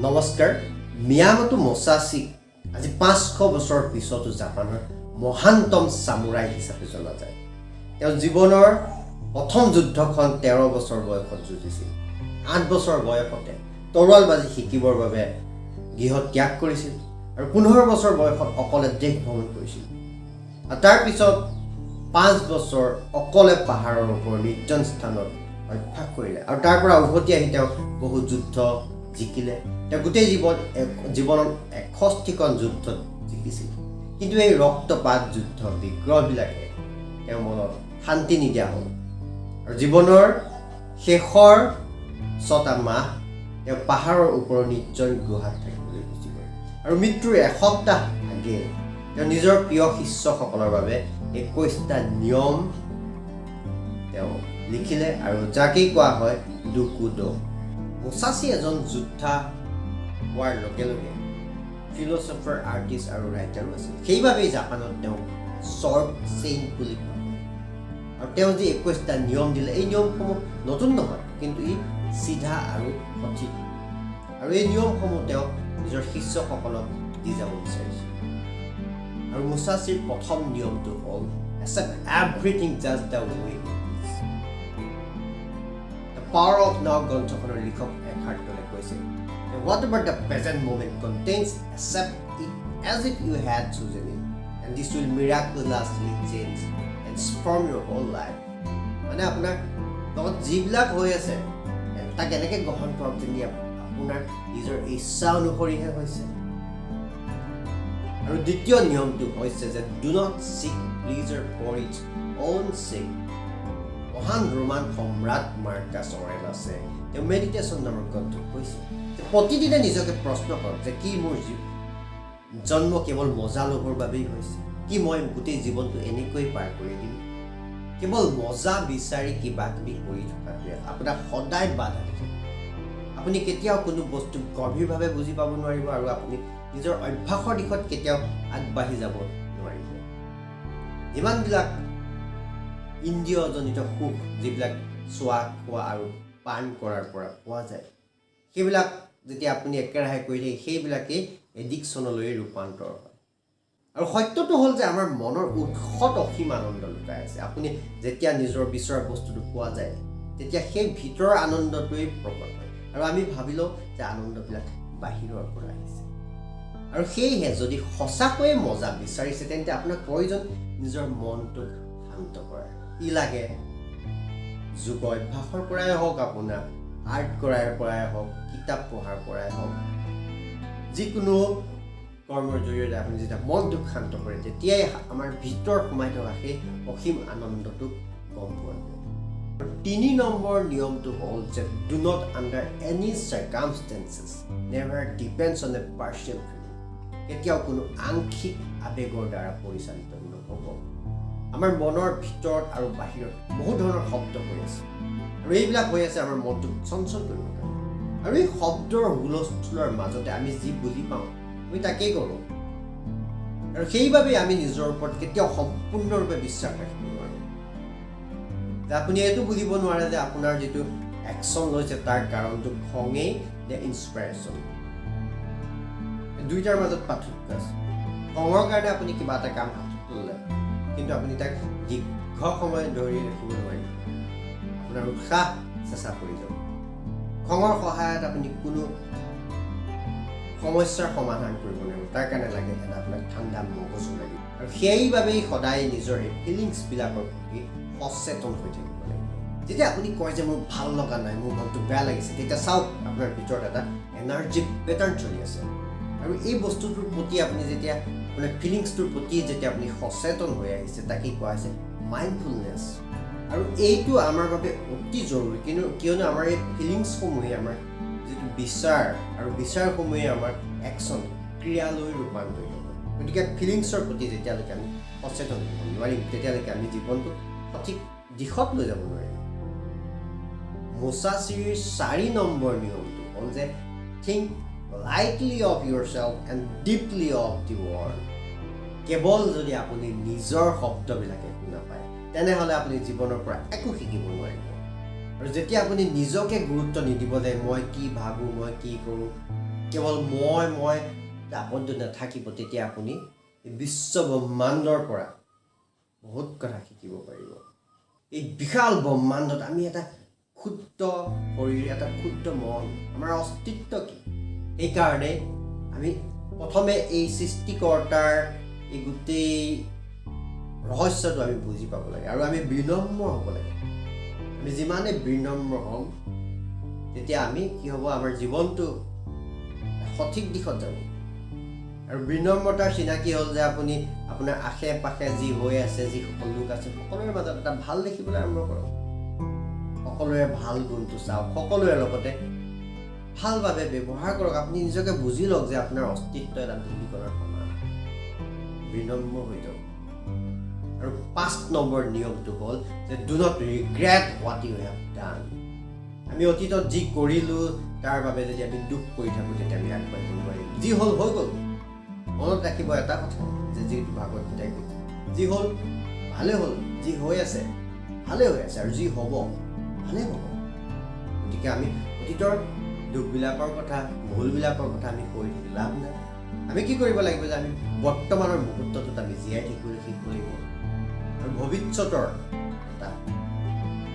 নমস্কাৰ মিয়ামটো মোচাচিক আজি 500 বছৰ পিছতো জাপানৰ মহানতম সামুৰাই হিচাপে জনা যায় তেওঁ জীৱনৰ প্ৰথম যুদ্ধখন 13 বছৰ বয়সত যুঁজিছিল 8 বছৰ বয়সতে তৰোৱালবাজি শিকিবৰ বাবে গৃহ ত্যাগ কৰিছিল আৰু 15 বছৰ বয়সত অকলে দেশ ভ্ৰমণ কৰিছিল আৰু তাৰ পিছত 5 বছৰ অকলে পাহাৰৰ ওপৰত নিৰ্জন স্থানত অভ্যাস কৰিলে আৰু তাৰ পৰা উভতি আহি তেওঁ বহু যুদ্ধ জিকিলে তেওঁ গোটেই জীৱনত 61খন যুদ্ধত জিকিছিল কিন্তু এই ৰক্তপাত যুদ্ধ বিগ্ৰহবিলাকে তেওঁৰ মনত শান্তি নিদিয়া হ'ল আৰু জীৱনৰ শেষৰ 6টা মাহ তেওঁ পাহাৰৰ ওপৰত নিৰ্জন গুহাত থাকিবলৈ গুচি গ'ল আৰু মৃত্যুৰ এসপ্তাহ আগে তেওঁ নিজৰ প্ৰিয় শিষ্যসকলৰ বাবে 21টা নিয়ম তেওঁ লিখিলে আৰু যাকে কোৱা হয় ডুকুডো মোচাচি এজন যোদ্ধা হোৱাৰ লগে লগে ফিলচফাৰ আৰ্টিষ্ট আৰু ৰাইটাৰো আছিল সেইবাবেই জাপানত তেওঁ শ্বৰ্ট চেইন বুলি কোৱা হয় আৰু তেওঁ যে 21টা নিয়ম দিলে এই নিয়মসমূহ নতুন নহয় কিন্তু ই চিধা আৰু সঠিক আৰু এই নিয়মসমূহ তেওঁ নিজৰ শিষ্যসকলক দি যাব বিচাৰিছিল আৰু মোচাচিৰ প্ৰথম নিয়মটো হ'ল accept everything just the way it is. The power of now গ্ৰন্থখনৰ লিখক এখাৰ্ট টলে কৈছে whatever the present moment contains accept it as if you had chosen it and this will miraculously change and transform your whole life মানে আপোনাৰ লগত যিবিলাক হৈ আছে তাক কেনেকৈ গ্ৰহণ কৰক যেনি আপোনাৰ নিজৰ ইচ্ছা অনুসৰিহে হৈছে আৰু দ্বিতীয় নিয়মটো হৈছে যে do not seek pleasure for its own sake মহান ৰোমান সম্ৰাট মাৰ্কাছ অৰেলাছে তেওঁ মেডিটেশ্যন নামৰ গ্ৰন্থত কৈছে যে প্ৰতিদিনে নিজকে প্ৰশ্ন কৰক যে কি মোৰ জন্ম কেৱল মজা ল'বৰ বাবেই হৈছে কি মই গোটেই জীৱনটো এনেকৈ পাৰ কৰি দিম কেৱল মজা বিচাৰি কিবা কিবি কৰি থকাটোৱে আপোনাক সদায় বাধা দিব আপুনি কেতিয়াও কোনো বস্তু গভীৰভাৱে বুজি পাব নোৱাৰিব আৰু আপুনি নিজৰ অভ্যাসৰ দিশত কেতিয়াও আগবাঢ়ি যাব নোৱাৰিব যিমানবিলাক ইন্দ্ৰিয়জনিত সুখ যিবিলাক চোৱা খোৱা আৰু পান কৰাৰ পৰা পোৱা যায় সেইবিলাক যেতিয়া আপুনি একেৰাহে কৰি থাকে সেইবিলাকেই এডিকশ্যনলৈ ৰূপান্তৰ হয় আৰু সত্যটো হ'ল যে আমাৰ মনৰ উৎসত অসীম আনন্দ লুকাই আছে আপুনি যেতিয়া নিজৰ বিচৰা বস্তুটো পোৱা যায় তেতিয়া সেই ভিতৰৰ আনন্দটোৱেই প্ৰকট হয় আৰু আমি ভাবিলোঁ যে আনন্দবিলাক বাহিৰৰ পৰা আহিছে আৰু সেয়েহে যদি সঁচাকৈয়ে মজা বিচাৰিছে তেন্তে আপোনাক প্ৰয়োজন নিজৰ মনটোক শান্ত কৰাৰ ই লাগে যোগ অভ্যাসৰ পৰাই হওক আপোনাৰ আৰ্ট কৰাৰ পৰাই হওক কিতাপ পঢ়াৰ পৰাই হওক যিকোনো কৰ্মৰ জৰিয়তে আপুনি যেতিয়া মনটোক শান্ত কৰে তেতিয়াই আমাৰ ভিতৰত সোমাই থকা সেই অসীম আনন্দটোক গম পোৱা যায় 3 নম্বৰ নিয়মটো হ'ল যে do not under any circumstances never depends on a partial feeling কেতিয়াও কোনো আংশিক আবেগৰ দ্বাৰা পৰিচালিত নহ'ব আমাৰ মনৰ ভিতৰত আৰু বাহিৰত বহু ধৰণৰ শব্দ হৈ আছে আৰু এইবিলাক হৈ আছে আমাৰ মনটোক চঞ্চল কৰিব কাৰণে আৰু এই শব্দৰ হুলস্থুলৰ মাজতে আমি যি বুজি পাওঁ আমি তাকেই কৰোঁ আৰু সেইবাবেই আমি নিজৰ ওপৰত কেতিয়াও সম্পূৰ্ণৰূপে বিশ্বাস ৰাখিব নোৱাৰোঁ যে আপুনি এইটো বুজিব নোৱাৰে যে আপোনাৰ যিটো একশ্যন লৈছে তাৰ কাৰণটো খঙেই নে ইনস্পিৰেশ্যন দুইটাৰ মাজত পাৰ্থক্য আছে খঙৰ কাৰণে আপুনি কিবা এটা কাম হাতত ল'লে কিন্তু আপুনি তাক দীৰ্ঘ সময় ধৰি ৰাখিব নোৱাৰিব আপোনাৰ উৎসাহ চেঁচা পৰি যাব খঙৰ সহায়ত আপুনি কোনো সমস্যাৰ সমাধান কৰিব নোৱাৰিব তাৰ কাৰণে লাগে এটা আপোনাক ঠাণ্ডা মগজু লাগিব আৰু সেইবাবেই সদায় নিজৰ এই ফিলিংছবিলাকৰ প্ৰতি সচেতন হৈ থাকিব লাগিব যেতিয়া আপুনি কয় যে মোৰ ভাল লগা নাই মোৰ মনটো বেয়া লাগিছে তেতিয়া চাওক আপোনাৰ ভিতৰত এটা এনাৰ্জি পেটাৰ্ণ চলি আছে আৰু এই বস্তুটোৰ প্ৰতি আপুনি যেতিয়া আপোনাৰ ফিলিংছটোৰ প্ৰতি যেতিয়া আপুনি সচেতন হৈ আহিছে তাকে কোৱা হৈছে মাইণ্ডফুলনেছ আৰু এইটো আমাৰ বাবে অতি জৰুৰী কিয়নো আমাৰ এই ফিলিংছসমূহে আমাৰ যিটো বিচাৰ আৰু বিচাৰসমূহে আমাৰ একশ্যন ক্ৰিয়ালৈ ৰূপান্তৰিত হয় গতিকে ফিলিংছৰ প্ৰতি যেতিয়ালৈকে আমি সচেতন হ'ব নোৱাৰিম তেতিয়ালৈকে আমি জীৱনটো সঠিক দিশত লৈ যাব নোৱাৰিম মোচাচিৰ 4 নম্বৰ নিয়মটো হ'ল যে think lightly of yourself and deeply of the world কেৱল যদি আপুনি নিজৰ শব্দবিলাকে শুনা পায় তেনেহ'লে আপুনি জীৱনৰ পৰা একো শিকিব নোৱাৰিব আৰু যেতিয়া আপুনি নিজকে গুৰুত্ব নিদিব যে মই কি ভাবোঁ মই কি কৰোঁ কেৱল মই আবদ্ধ নাথাকিব, তেতিয়া আপুনি এই বিশ্ব ব্ৰহ্মাণ্ডৰ পৰা বহুত কথা শিকিব পাৰিব। এই বিশাল ব্ৰহ্মাণ্ডত আমি এটা ক্ষুদ্ৰ শৰীৰ, এটা ক্ষুদ্ৰ মন, আমাৰ অস্তিত্ব কি? সেইকাৰণে আমি প্ৰথমে এই সৃষ্টিকৰ্তাৰ এই গোটেই ৰহস্যটো আমি বুজি পাব লাগে আৰু আমি বিনম্ৰ হ'ব লাগে। আমি যিমানে বিনম্ৰ হ'ম, তেতিয়া আমি কি হ'ব, আমাৰ জীৱনটো সঠিক দিশত যাব। আৰু বিনম্ৰতাৰ চিনাকি হ'ল যে আপুনি আপোনাৰ আশে পাশে যি হৈ আছে, যিসকল লোক আছে, সকলোৰে মাজত এটা ভাল দেখিবলৈ আৰম্ভ কৰক। সকলোৰে ভাল গুণটো চাওক, সকলোৰে লগতে ভালভাৱে ব্যৱহাৰ কৰক। আপুনি নিজকে বুজি লওক যে আপোনাৰ অস্তিত্ব এটা ধূলিকণাৰ সমান। বিনম্ৰ হৈ যাওক। আৰু 5 নম্বৰ নিয়মটো হ'ল যে do not regret what you have done. আমি অতীতত যি কৰিলোঁ তাৰ বাবে যদি আমি দুখ কৰি থাকোঁ, তেতিয়া আমি আগবাঢ়িব নোৱাৰিম। যি হ'ল হৈ গ'ল। মনত ৰাখিব এটা কথা, যে যিটো ভাগৱত গীতাই কৈছে, যি হ'ল ভালে হ'ল, যি হৈ আছে ভালে হৈ আছে, আৰু যি হ'ব ভালে হ'ব। গতিকে আমি অতীতৰ দুখবিলাকৰ কথা, ভুলবিলাকৰ কথা আমি কৈ থাকি লাভ নাই। আমি কি কৰিব লাগিব যে আমি বৰ্তমানৰ মুহূৰ্তটোত আমি জীয়াই থাকিবলৈ শিকিব লাগিব। আৰু ভৱিষ্যতৰ এটা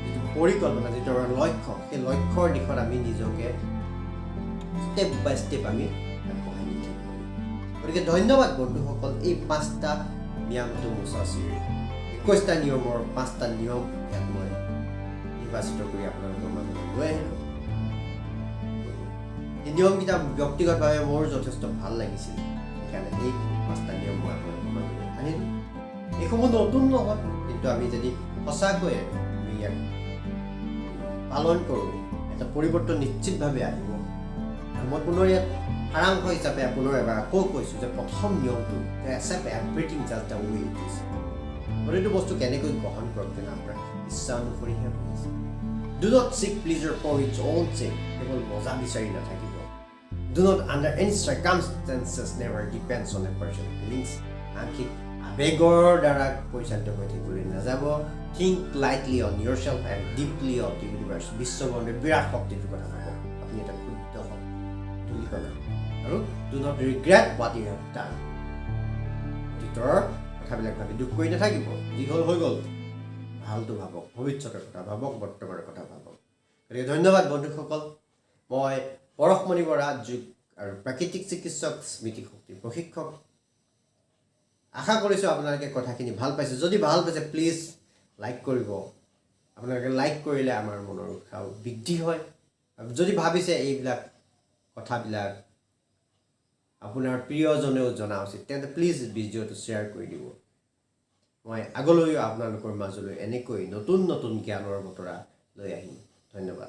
যিটো পৰিকল্পনা, যিটো আমাৰ লক্ষ্য, সেই লক্ষ্যৰ দিশত আমি নিজকে ষ্টেপ বাই ষ্টেপ আমি আগবঢ়াই নি থাকিব লাগিব। গতিকে ধন্যবাদ বন্ধুসকল। এই 5টা নিয়মটো মুছাচিৰ 21টা নিয়মৰ 5টা নিয়ম ইয়াত মই নিৰ্বাচিত কৰি আপোনালোকৰ মাজলৈ লৈ আহিলোঁ। এই নিয়মকেইটা ব্যক্তিগতভাৱে মোৰ যথেষ্ট ভাল লাগিছিল, সেইকাৰণে এই 5টা নিয়ম মই আপোনালোকৰ মাজলৈ আনিলোঁ। এইসমূহ নতুন নহয়, কিন্তু আমি যদি সঁচাকৈয়ে আমি ইয়াক পালন কৰোঁ, এটা পৰিৱৰ্তন নিশ্চিতভাৱে আহিব। আৰু মই পুনৰ ইয়াত সাৰাংশ হিচাপে পুনৰ এবাৰ আকৌ কৈছোঁ যে প্ৰথম নিয়মটো যে accept everything just the way it is. প্ৰতিটো বস্তু কেনেকৈ গ্ৰহণ কৰক, যেন আপোনাৰ ইচ্ছা অনুসৰিহে কৰিছে। Do not seek pleasure for its own sake. কেৱল মজা বিচাৰি নাথাকিব। Do not under any circumstances never depends on a person feelings. আনকি আৱেগৰ দ্বাৰা পৰিচালিত হৈ থাকিবলৈ নাযাব। Think lightly on yourself and deeply on the universe. বিশ্বব্ৰহ্মাণ্ডৰ বিৰাট শক্তিটোৰ কথা ভাবক। আপুনি এটা ক্ষুদ্ৰ ধূলিকণা। আৰু do not regret what you have done. অতীতৰ কথাবিলাক ভাবি দুখ কৰি নাথাকিব। যি হ'ল হৈ গ'ল। ভালটো ভাবক, ভৱিষ্যতৰ কথা ভাবক, বৰ্তমানৰ কথা ভাবক। গতিকে ধন্যবাদ বন্ধুসকল। মই পৰশমণি বৰা, যোগ আৰু প্ৰাকৃতিক চিকিৎসক, স্মৃতি শক্তিৰ প্ৰশিক্ষক। আশা কৰিছোঁ আপোনালোকে কথাখিনি ভাল পাইছে। যদি ভাল পাইছে প্লিজ লাইক কৰিব। আপোনালোকে লাইক কৰিলে আমাৰ মনৰ উৎসাহ বৃদ্ধি হয়। আৰু যদি ভাবিছে এইবিলাক কথাবিলাক আপোনাৰ প্ৰিয়জনেও জনা উচিত, তেন্তে প্লিজ ভিডিঅ'টো শ্বেয়াৰ কৰি দিব। মই আগলৈও আপোনালোকৰ মাজলৈ এনেকৈ নতুন নতুন জ্ঞানৰ বতৰা লৈ আহিম। ধন্যবাদ।